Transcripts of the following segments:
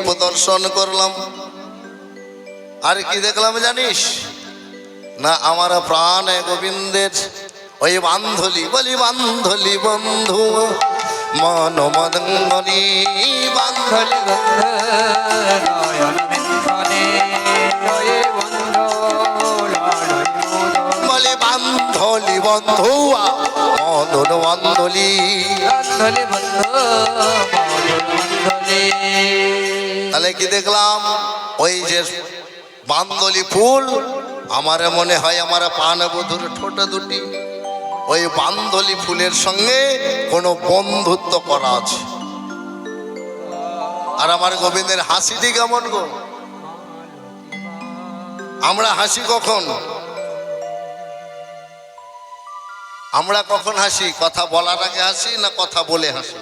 রূপ দর্শন করলাম। আর কি দেখলাম জানিস না, আমার প্রাণ গোবিন্দের ওই বান্ধলি, বলি বান্ধলি বন্ধু মন মদঙ্গলি বান্ধলি বলি বান্ধলি বন্ধু মদন বান্ধলি। তাহলে কি দেখলাম, ওই যে বান্ধলি ফুল, আমার মনে হয় আমার পানবধূর ঠোঁট দুটি ওই বান্ধলি ফুলের সঙ্গে কোনো বন্ধুত্ব করা আছে। আর আমার গোবিন্দের হাসিটি কেমন গো, আমরা হাসি কখন, আমরা কখন হাসি? কথা বলার আগে হাসি না কথা বলে হাসি?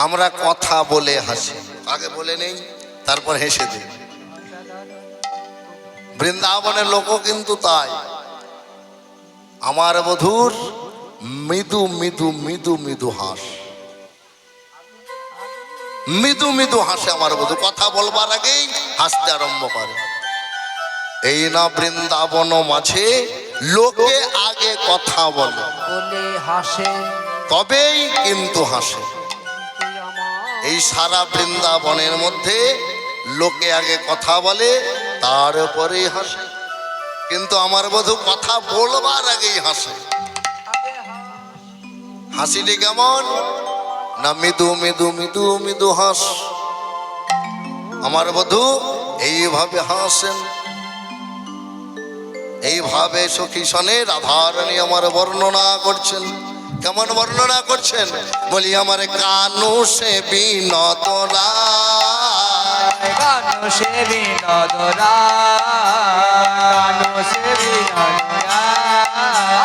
আমরা কথা বলে হাসি, আগে বলে নেই তারপর হেসে দিই। বৃন্দাবনের লোকও কিন্তু তাই। আমার বধূর মৃদু মৃদু মৃদু মৃদু হাস, মৃদু মৃদু হাসে আমার বধূ, কথা বলবার আগেই হাসতে আরম্ভ করে। এই না বৃন্দাবন মাঝে লোকে আগে কথা বলে হাসে, তবেই কিন্তু হাসে। এই সারা বৃন্দাবনের মধ্যে লোকে আগে কথা বলে তারপরেই হাসে, কিন্তু আমার বধূ কথা বলবার আগেই হাসে। হাসিটি কেমন না, মৃদু মৃদু মৃদু মৃদু হাস। আমার বধূ এইভাবে হাসেন, এইভাবে সখী সনে রাধারানী আমার বর্ণনা করছেন। কেমন বর্ণনা করছেন? বলি আমার কানু সে বিনোদ রায়, কানু সে বিনোদ রায়, কানু সে বিনোদ রায়,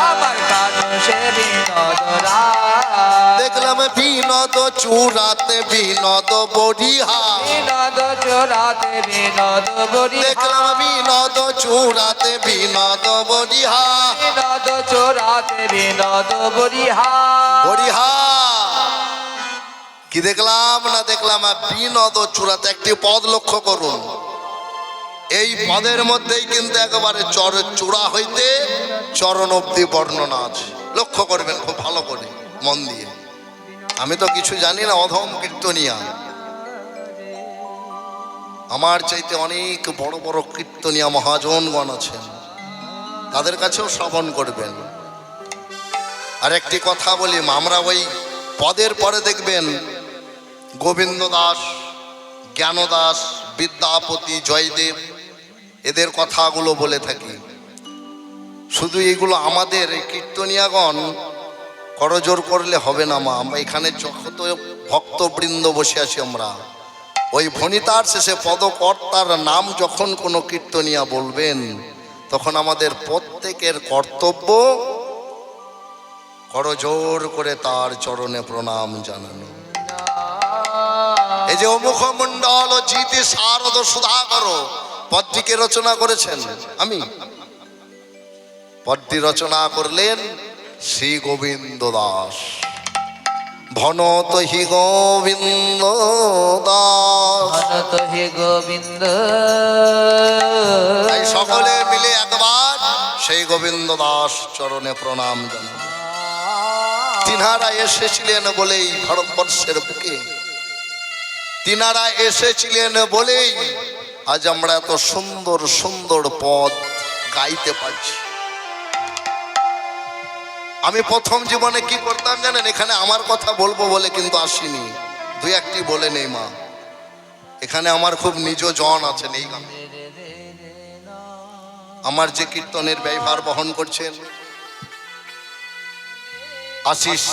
আমার কানু সে বিনোদ রায়। দেখলাম বিনোদ চূড়াতে বিনোদ বড়িহা, বিনোদ চূড়াতে বিনোদ বড়িহা, দেখলাম বিনোদ চূড়াতে বিনোদ বড়িহা, বিনোদ চূড়াতে বিনোদ বড়িহা। বড়িহা কি দেখলাম না দেখলাম বিনোদ চূড়াতে। একটি পদ লক্ষ্য করুন, এই পদের মধ্যেই কিন্তু একেবারে চূড়া হইতে চরণ অবধি বর্ণনা আছে। লক্ষ্য করবেন খুব ভালো করে মন দিয়ে। আমি তো কিছু জানি না, অধম কীর্তনিয়া। আমার চাইতে অনেক বড় বড় কীর্তনিয়া মহাজনগণ আছেন, তাদের কাছেও শ্রবণ করবেন। আর একটি কথা বলি, আমরা ওই পদের পরে দেখবেন গোবিন্দ দাস, জ্ঞানদাস, বিদ্যাপতি, জয়দেব, এদের কথাগুলো বলে থাকি। শুধু এগুলো আমাদের কীর্তনিয়াগণ করজোর করলে হবে না মা। আমরা এখানে যত ভক্তবৃন্দ বসে আছি, আমরা ওই ভণিতার শেষে পদকর্তার নাম যখন কোনো কীর্তনিয়া বলবেন, তখন আমাদের প্রত্যেকের কর্তব্য করজোর করে তার চরণে প্রণাম জানানো। এই যে অমুখ মণ্ডল ও জিতে শারদ সুধাকর পদটিকে রচনা করেছেন, আমি পদটি রচনা করলেন শ্রী গোবিন্দ দাস। ভনত হি গোবিন্দ দাস, ভনত হি গোবিন্দ। তাই সকলে মিলে একবার সেই গোবিন্দ দাস চরণে প্রণাম জানান। তিনারা এসেছিলেন বলেই ভারতবর্ষের বুকে, তিনারা এসেছিলেন বলেই আজ আমরা এত সুন্দর সুন্দর পদ গাইতে পারছি। আমি প্রথম জীবনে কি করতাম জানেন? এখানে আমার কথা বলবো বলে কিন্তু আসিনি, দুই একটি বলে নেই মা। এখানে আমার খুব নিজ জন আছেন এই গানে। আমার যে কীর্তনের ব্যয়ভার বহন করছেন আশিস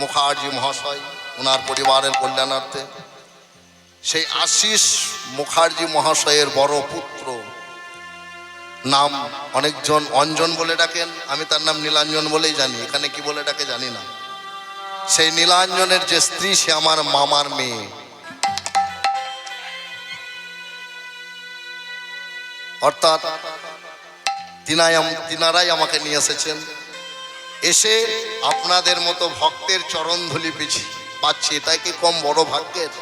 মুখার্জি মহাশয়, ওনার পরিবারের কল্যাণার্থে, সেই আশিস মুখার্জি মহাশয়ের বড় পুত্র, নাম অনেকজন অঞ্জন বলে ডাকেন, আমি তার নাম নীলাঞ্জন বলেই জানি, এখানে কি বলে ডাকে জানি না। সেই নীলাঞ্জনের যে স্ত্রী, সে আমার মামার মেয়ে। অর্থাৎ তিনারাই আমাকে নিয়ে এসেছেন, এসে আপনাদের মতো ভক্তের চরণধুলি পাচ্ছি, এটাই কি কম বড় ভাগ্যের?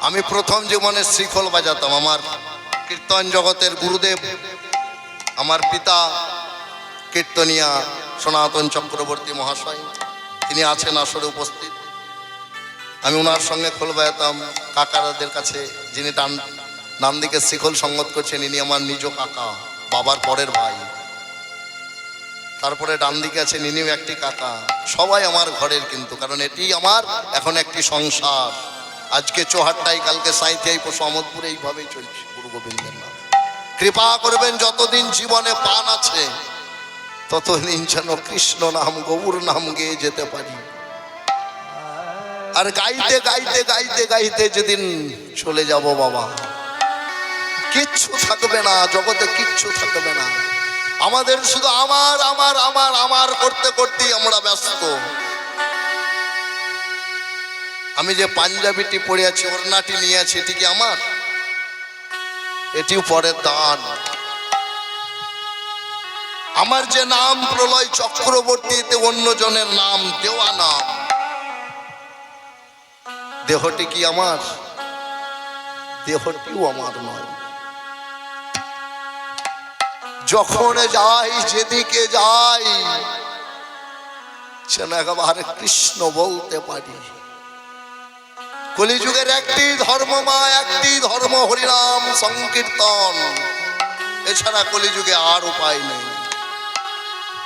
আমি প্রথম জীবনে শ্রীখোল বাজাতাম। আমার কীর্তন জগতের গুরুদেব, আমার পিতা কীর্তনিয়া সনাতন চক্রবর্তী মহাশয়, তিনি আছেন আসরে উপস্থিত। আমি ওনার সঙ্গে খোল বাজাতাম কাকাদের কাছে। যিনি ডান দিকে শ্রীখোল সঙ্গত করছেন, ইনি আমার নিজ কাকা, বাবার পরের ভাই। তারপরে ডান দিকে আছেন, ইনিও একটি কাকা। সবাই আমার ঘরের, কিন্তু কারণ এটি আমার এখন একটি সংসার। আজকে চৌহাট্টাই, কালকে সাঁইথিয়াই, পরশু আমোদপুরে, এইভাবেই চলছে গুরু গোবিন্দের নাম। কৃপা করবেন যতদিন জীবনে প্রাণ আছে ততদিন যেন কৃষ্ণ নাম, গৌর নাম গেয়ে যেতে পারি। আর গাইতে গাইতে গাইতে গাইতে যেদিন চলে যাব বাবা, কিচ্ছু থাকবে না জগতে, কিচ্ছু থাকবে না। আমাদের শুধু আমার আমার আমার আমার করতে করতেই আমরা ব্যস্ত। আমি যে পাঞ্জাবিটি পরে আছি, ওড়নাটি নিয়ে আছি, এটি কি আমার? এটিও পরের দান। আমার যে নাম প্রলয় চক্রবর্তী, এতে অন্যজনের নাম দেওয়া নাম। দেহটি কি আমার? দেহটিও আমার নয়। যখন যাই, যেদিকে যাই, যেন একেবারে কৃষ্ণ বলতে পারি। কলিযুগের একটি ধর্ম মা, একটি ধর্ম হরিনাম সংকীর্তন, এছাড়া কলিযুগে আর উপায় নেই।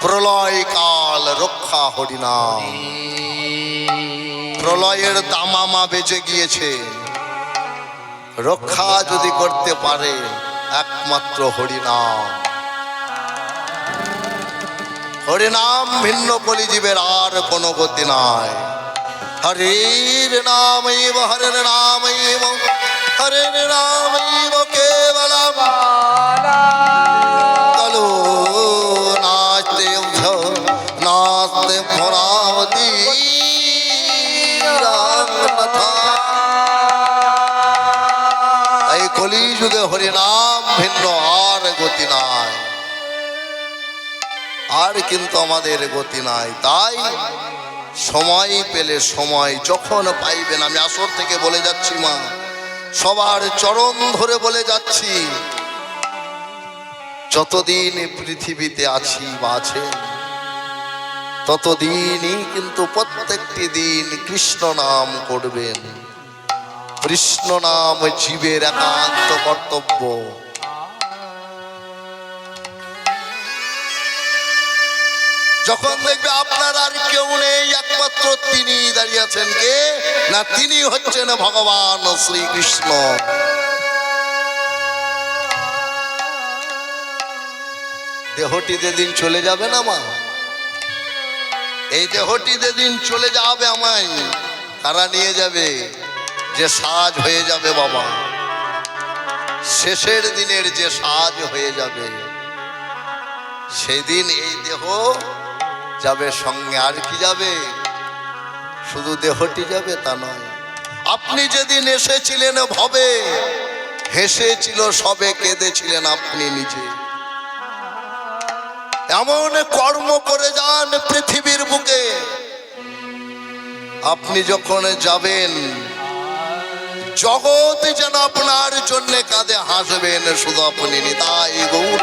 প্রলয় কাল রক্ষা হরিনাম। প্রলয়ের দামামা বেজে গিয়েছে, রক্ষা যদি করতে পারে একমাত্র হরিনাম। হরিনাম ভিন্ন কলিজীবের আর কোনো গতি নাই। হরির নামৈব হরের নামৈব হরের নামৈব কেবলম কলো নাচতে নাচতে ভরাবতী রামনাথা। এই কলিযুগে হরিনাম ভিন্ন আর গতি নাই, আর কিন্তু আমাদের গতি নাই। তাই সময় পেলে, সময় যখন পাইবেন, আমি আসর থেকে বলে যাচ্ছি মা, সবার চরণ ধরে বলে যাচ্ছি, যতদিন পৃথিবীতে আছি বা আছেন, ততদিনই কিন্তু প্রত্যেকটি দিন কৃষ্ণ নাম করবেন। কৃষ্ণ নাম জীবের একান্ত কর্তব্য। যখন দেখবে আপনার আর কেউ নেই, একমাত্র তিনি দাঁড়িয়ে আছেন, কে না? তিনি হচ্ছেন ভগবান শ্রীকৃষ্ণ। দেহটি যেদিন চলে যাবে না মা, এই দেহটি যেদিন চলে যাবে আমায় কারা নিয়ে যাবে? যে সাজ হয়ে যাবে বাবা, শেষের দিনের যে সাজ হয়ে যাবে, সেদিন এই দেহ যাবে সঙ্গে। আর কি যাবে? শুধু দেহটি যাবে তা নয়। আপনি যেদিন এসেছিলেন ভবে, হেসেছিল সবে, কেঁদেছিলেন আপনি নিজে। এমন কর্ম করে যান পৃথিবীর বুকে, আপনি যখন যাবেন জগৎ যেন আপনার জন্য কাঁদে, হাসবেন শুধু আপনি। নিতাই গৌর।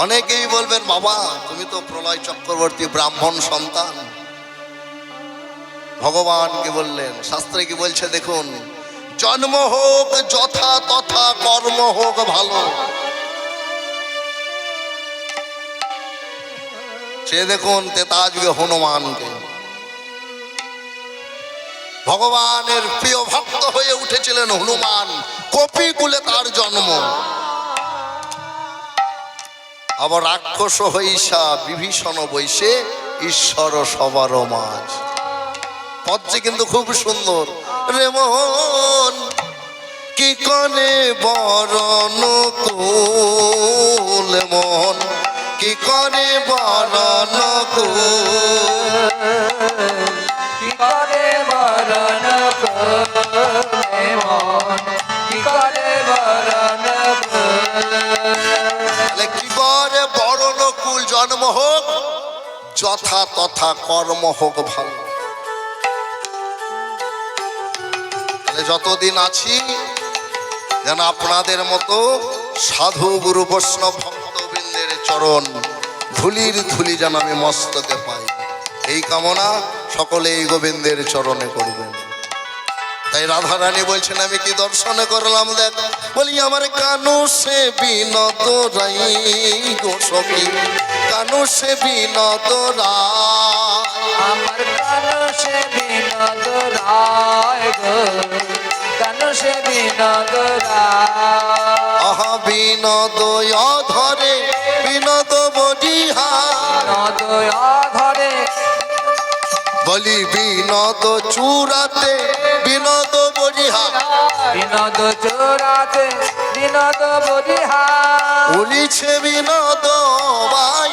অনেকেই বলবেন, বাবা তুমি তো প্রলয় চক্রবর্তী ব্রাহ্মণ সন্তান। ভগবান কি বললেন, শাস্ত্রে কি বলছে দেখুন, জন্ম হোক যথা তথা, কর্ম হোক ভালো। সে দেখুন তেতাজুগে হনুমানকে, ভগবানের প্রিয় ভক্ত হয়ে উঠেছিলেন হনুমান, কপিকুলে তার জন্ম। আবার রাক্ষস হইসা বিভীষণ বৈশে, ঈশ্বর সবার মাঝ। পদ্মে কিন্তু খুব সুন্দর। রে মন কি কনে বরণ কুল, মন কি করে বরণ কুল, কি করে বরণ কুল, মন কি করে বরণ কুল। কি করে বরণ কুল? জন্ম হোক যথা তথা কর্ম হোক ভালো। তাহলে যতদিন আছি যেন আপনাদের মতো সাধু গুরু বৈষ্ণব ভক্তবৃন্দের চরণ ধুলির ধুলি যেন আমি মস্তকে পাই, এই কামনা সকলে এই গোবিন্দের চরণে করবেন। তাই রাধারানী বলছেন আমি কি দর্শনে করলাম দেখ, বলি আমার কানু সে বিনোদ রাই গো সখী, কানু সে বিনোদ রায়, আমার কানু সে বিনোদ রায় গো, কানু সে বিনোদ রায়। আহা বিনোদ অধরে বিনোদ বজিহা, বিনোদ ধরে বলি বিনোদ চূড়াতে বিনোদ বজিহা, বিনোদ চোরাতে বিনোদ বরিহা, উলিছে বিনোদ বাই,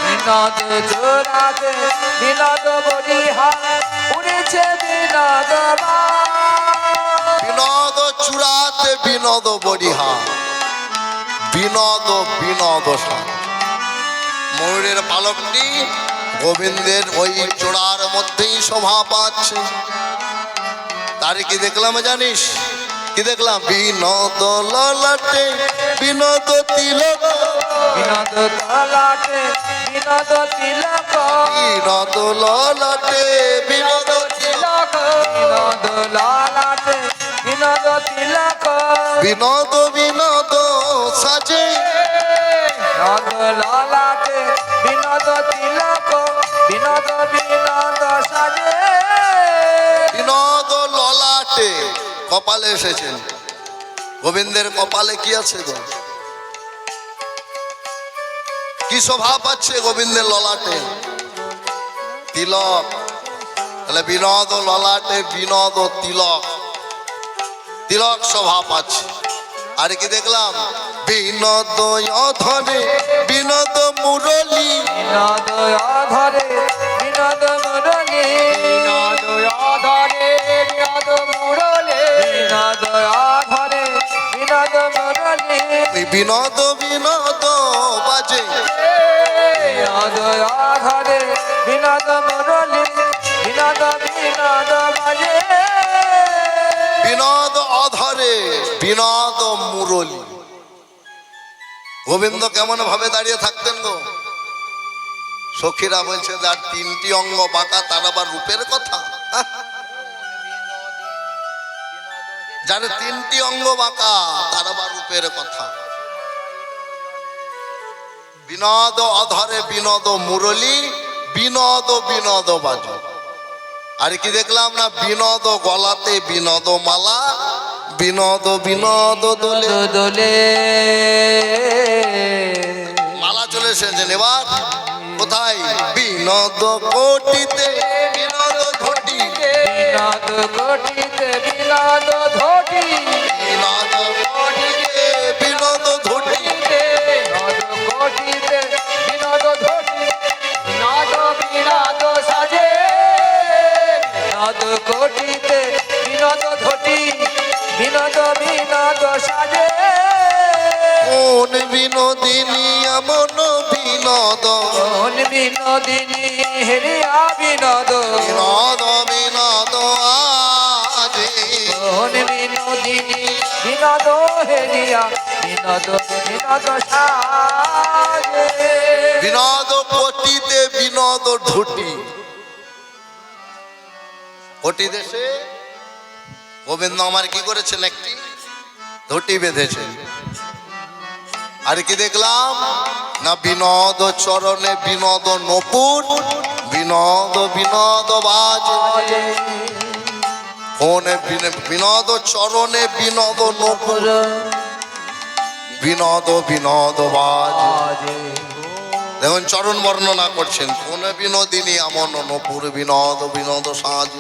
বিনোদ চোরাতে বিনোদ বরিহা, উড়েছে বিনোদ বিনোদ চূড়াতে বিনোদ বজিহা, বিনোদ বিনোদ সার। ময়ূরের পালকটি গোবিন্দের ওই চূড়ার মধ্যেই শোভা পাচ্ছে। তার কি দেখলাম জানিস, কি দেখলাম? বিনোদ ললাটে বিনোদ তিলক, বিনোদ তলাটে বিনোদ তিলক, বিনোদ ললাটে বিনোদ তিলক, বিনোদ ললাটে বিনোদ তিলক, বিনোদ বিনোদ সাজে, বিনোদ ললাটে বিনোদ তিলক, বিনোদ বিনোদ সাজে। বিনোদ ললাটে কপালে এসেছেন। গোবিন্দের কপালে কি আছে গো? কি শোভা পাচ্ছে গোবিন্দের ললাটে? তিলক। তাহলে বিনোদ ললাটে বিনোদ তিলক, তিলক শোভা পাচ্ছে। আর কি দেখলাম? বিনোদ অধরে বিনোদ মুরলী, বিনোদ ধরে বিনোদ মুরলী, বিনোদ ধরে বিনোদ মুরলী, বিনোদ ধরে বিনোদ মুরলী, বিনোদ বিনোদ বাজে, বিনোদ ধরে বিনোদ মুরলী, বিনোদ বিনোদ বাজে। বিনোদ অধরে বিনোদ মুরলী। গোবিন্দ কেমন ভাবে দাঁড়িয়ে থাকতেন গো? সখীরা বলছে যার তিনটি অঙ্গ বাঁকা তার আবার রূপের কথা? হ্যাঁ? যার তিনটি অঙ্গ বাঁকা তার আবার রূপের কথা? বিনোদ অধরে বিনোদ মুরলী, বিনোদ বিনোদ বাজ। আর কি দেখলাম না? বিনোদ গলাতে বিনোদ মালা, বিনোদ বিনোদ দোলে দোলে মালা চলে এসেছেন। এবার কোথায়? বিনোদ কোটিতে বিনোদ ঘটি, বিনোদ কোটিতে বিনোদ ধটি, বিনোদ কোটিতে বিনোদ ঘটি, বিনোদ কোটিতে বিনোদ ধটি, বিনোদ বিনোদ সাজে। বিনোদ কোটিতে বিনোদ ধটি, বিনোদ বিনোদ সাজে। কোন বিনোদিনী এমন বিনোদ, কোন বিনোদিনী হেরিয়া বিনোদ, বিনোদ বিনোদ আজি, কোন বিনোদিনী বিনোদ হেরিয়া বিনোদ বিনোদ সাজে। বিনোদ কোটিতে বিনোদ ঢুটি। কোটি দেশে গোবিন্দ আমার কি করেছেন? একটি ধুটি বেঁধেছেন। আর কি দেখলাম না? বিনোদ চরণে বিনোদ নপুর, বিনোদ বিনোদ বাজ। কোন বিনোদ চরণে বিনোদ নপুর, বিনোদ বিনোদ বাজ। দেখুন চরণ বর্ণনা করছেন। কোন বিনোদিনী এমন নপুর, বিনোদ বিনোদ সাজ।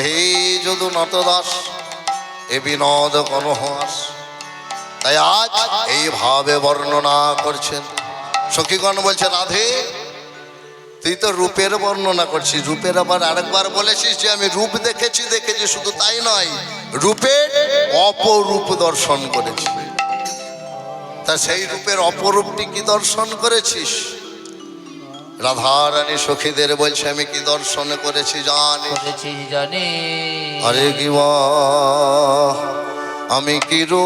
হে যদু নটদাস এ বিনোদ কোন হাস। তাই আজ এইভাবে বর্ণনা করছেন। সখীগণ বলছে রাধে তুই তো রূপের বর্ণনা করছিস, রূপের আবার আরেকবার বলেছিস যে আমি রূপ দেখেছি দেখেছি, শুধু তাই নয় রূপের অপরূপ দর্শন করেছি। তা সেই রূপের অপরূপটি কি দর্শন করেছিস? রাধারানী সখীদের বলছে আমি কি দর্শন করেছি জানি করেছি জানি আরে কি মা আমি কি রো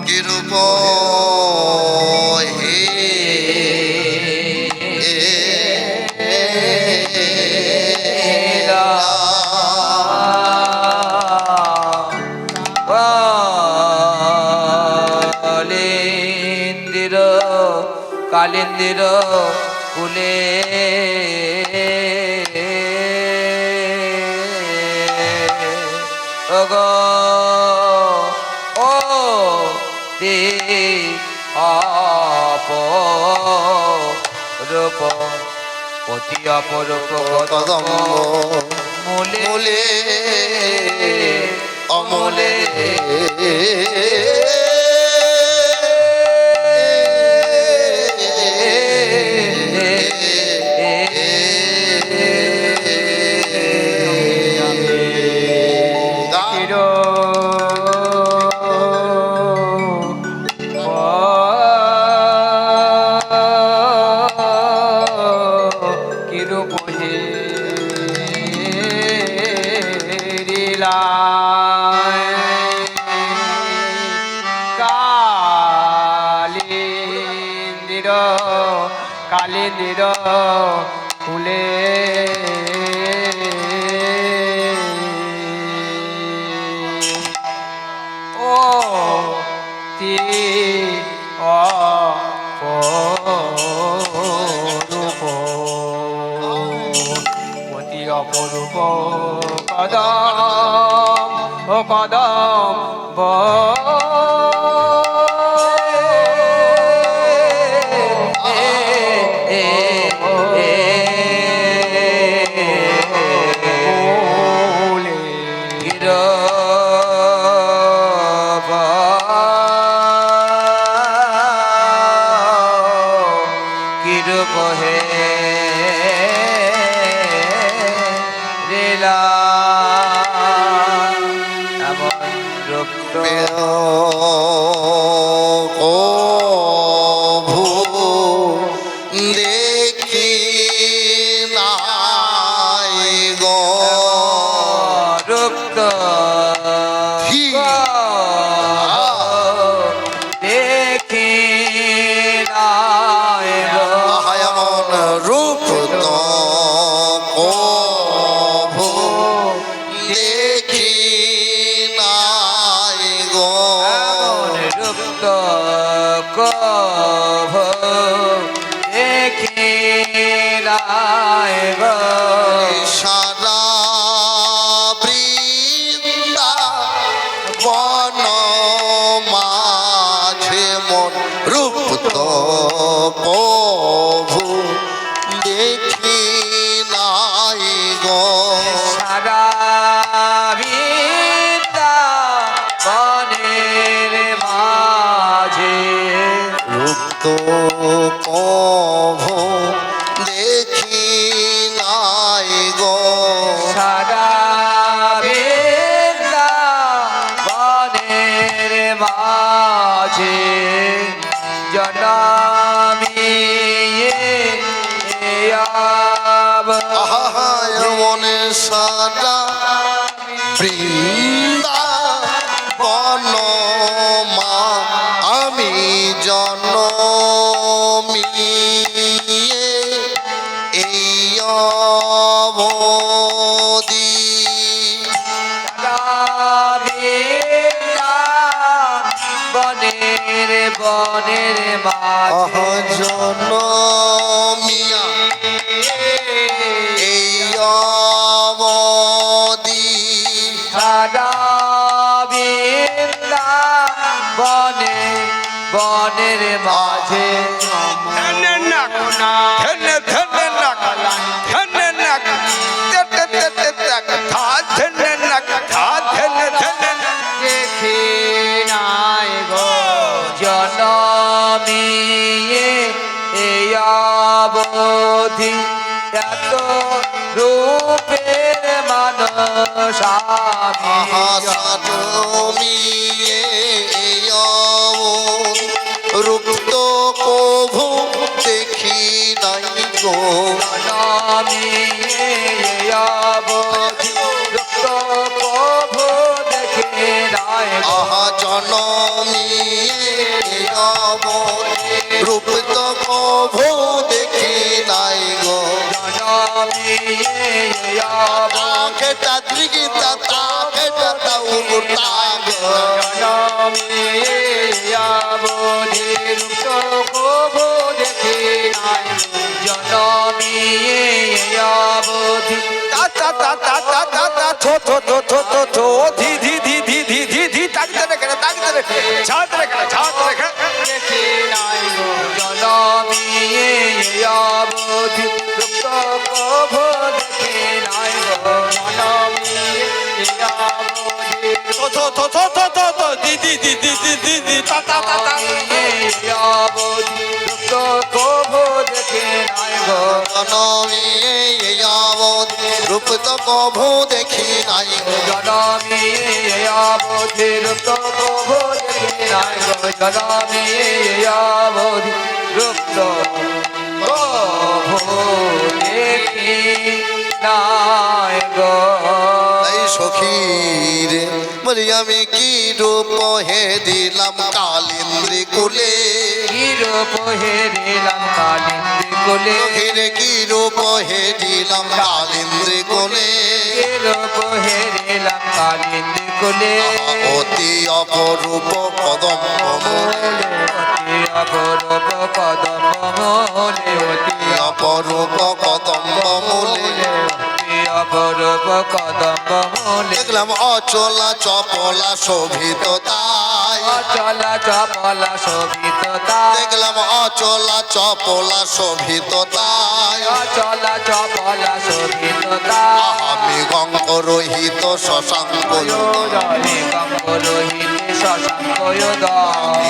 কি রূপ কালিন্দির কালিন্দির কুলে ওগ ও তে অপরূপ অতি অপরূপ কদম মূলে মূলে অমলে কালিন্দির ফুলে ও তি অপরূপ অতি অপরূপ কদম ও কদম দেখি নাই গো রুক্ত দেখি নাই গো এমন রূপ তো প্রভু দেখি নাই গো রুক্ত কভ দেখি নাই গো সারা বৃন্দা বন মাঝে মন রূপ তো প্রভু দেখি নাই গো সারা বনের মাঝে রূপ তো প্রভু দেখি নাই গো সারা বনের মাঝে জনমি মনে সারা বৃন্দা বন মা আমি জনমিয়ে এই অবধি বনের বনের মাঝে জনমিয়া এই অবধি সারা বনে বনের মাঝে দেখি নাই গো জনমিয়ে এই অবধি এত রূপের মানব স্বামী তুমি রুক্ত কভু দেখি নাই গো জনমী অবধি রক্ত প্রভু দেখে নাই গো জনমী রূপত কভু দেখি নাই গো জনমী অবধি কেটা ত্রিগীতা কেটা তাউটা জনমী অবধি রক্ত প্রভু দেখে নাই জনমী অবধি তা তা তা তা তা তা তা থো থো থো থো থো থো ধি ধি ধি ধি ধি ধি ধি তাকতে রেখে ছাড়তে রেখে দেখে নাই গো জনমী অবধি রক্ত প্রভু দেখে নাই গো জনমী অবধি থো থো থো থো থো থো থো ধি ধি ধি ধি ধি ধি ধি তা তা তা তা অবধি রক্ত প্রভু দেখে নাই গো জনমী রূপত কভু দেখি নাই গো জনমী অবধি রক্ত প্রভু দেখে নাই গো জনমী অবধি রক্ত প্রভু দেখে নাই গো তাই সখীর বলি আমি কি রূপ হে দিলাম কালিন্দ্রি কুলে রূপ হেরিলাম কালিন্দি কোলে সখীর কি রূপ হে দিলাম কালিন্দ্রি কুলে রূপ হেরিলাম কালিন্দি কোলে অতি অপরূপ কদম অতি অপরূপ কদম মূলে অতি অপরূপ কদম মূলে অতি অপরূপ কদম মূলে দেখলাম অচলা চপলা শোভিত তাই চলা চপলা শোভিত দেখলাম অচলা চপলা শোভিত তাই চলা চপলা শোভিত আমি গঙ্গ রহিত শশাঙ্ক গঙ্গরোহিত শশাঙ্ক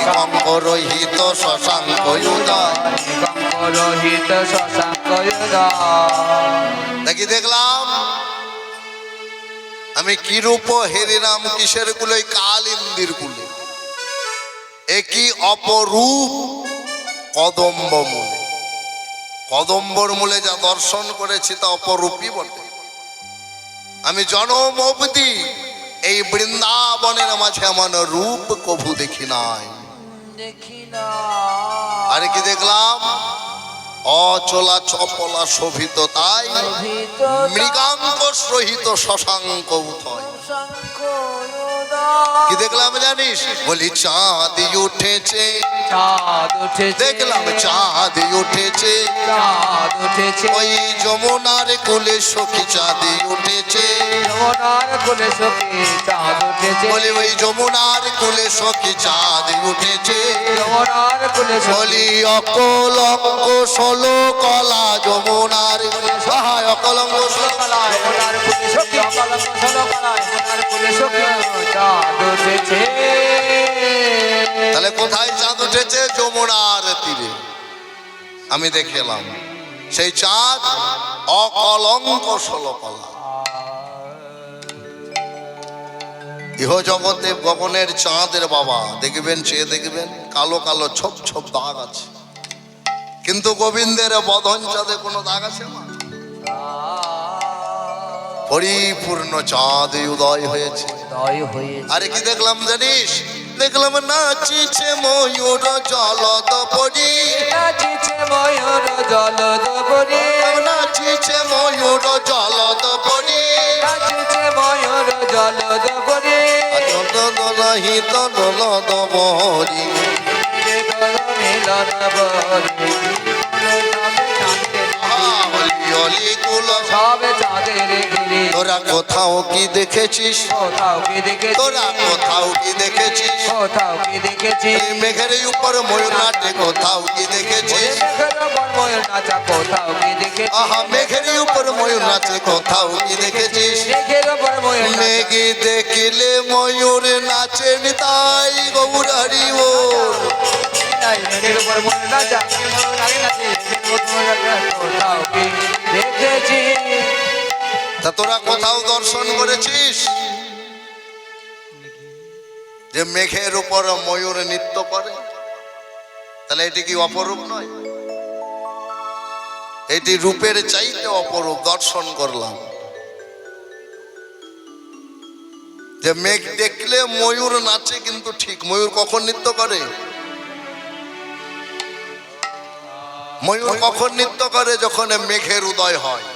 গঙ্গ রহিত শশাঙ্ক গঙ্গরোহিত শশাঙ্ক দেখি দেখলাম আমি কি রূপ হেরিরাম কিসের কুলে কালিন্দির কুলে একই অপরূপ কদম্ব মূলে কদম্বর মূলে যা দর্শন করেছি তা অপরূপই বটে আমি জনম অবধি এই বৃন্দাবনের মাঝে এমন রূপ কভু দেখি নাই দেখি না আর কি দেখলাম অচলা চপলা শোভিত তাই মৃগাঙ্ক সহিত শশাঙ্ক উথয় কি দেখলাম জানিস বলি চাঁদ উঠেছে চাঁদ উঠেছে দেখলাম চাঁদ উঠেছে চাঁদ উঠেছে ওই যমুনার কোলে সখী চাঁদ উঠেছে যমুনার কোলে সখী চাঁদ উঠেছে বলি ওই যমুনার কোলে সখী চাঁদ উঠেছে যমুনার কোলে বলি অকলঙ্ক ষোলো কলা যমুনার সহায় অকলঙ্ক ষোলো কলা যমুনার কোলে সখী অকলঙ্ক ষোলো কলা যমুনার কোলে সখী চাঁদ উঠেছে তাহলে কোথায় চাঁদ উঠেছে যমুনার তীরে আমি দেখলাম সেই চাঁদ অকলঙ্ক ষোলো কলা ইহ জগতে গগনের চাঁদের বাবা দেখবেন চেয়ে দেখবেন কালো কালো ছোপ ছোপ দাগ আছে কিন্তু গোবিন্দের বদন চাঁদে কোনো দাগ আছে মা পরিপূর্ণ চাঁদ উদয় হয়েছে আরে কি দেখলাম জানিস দেখলাম নাচিছে ময়ূর জলদ পরি নাচিছে ময়ূর জলদ পরি নাচিছে ময়ূর জলদ পরি নাচিছে ময়ূর জলদ পরি দলহিত দলদ বহরি মিলন বরি অলি কুল সব চাঁদের ঘিরে তোরা কোথাও কি দেখেছিস কোথাও কি দেখেছি তোরা কোথাও কি দেখেছিস কোথাও কি দেখেছি এই মেঘের উপর ময়ূর নাটে কোথাও কি দেখেছিস ময়ূর নাচা কোথাও কি দেখেছি আহা মেঘের উপর ময়ূর নাচে কোথাও কি দেখেছিস মেঘের উপর ময়ূর নাচা মেঘে দেখিলে ময়ূর নাচে তাই গৌরারি ও মেঘের উপর ময়ূর নাচা কোথাও কি দেখেছি তা তোরা কোথাও দর্শন করেছিস যে মেঘের উপর ময়ূর নৃত্য করে? তাহলে এটি কি অপরূপ নয়? এটি রূপের চাইতে অপরূপ। দর্শন করলাম যে মেঘ দেখলে ময়ূর নাচে, কিন্তু ঠিক ময়ূর কখন নৃত্য করে? ময়ূর কখন নৃত্য করে? যখন মেঘের উদয় হয়।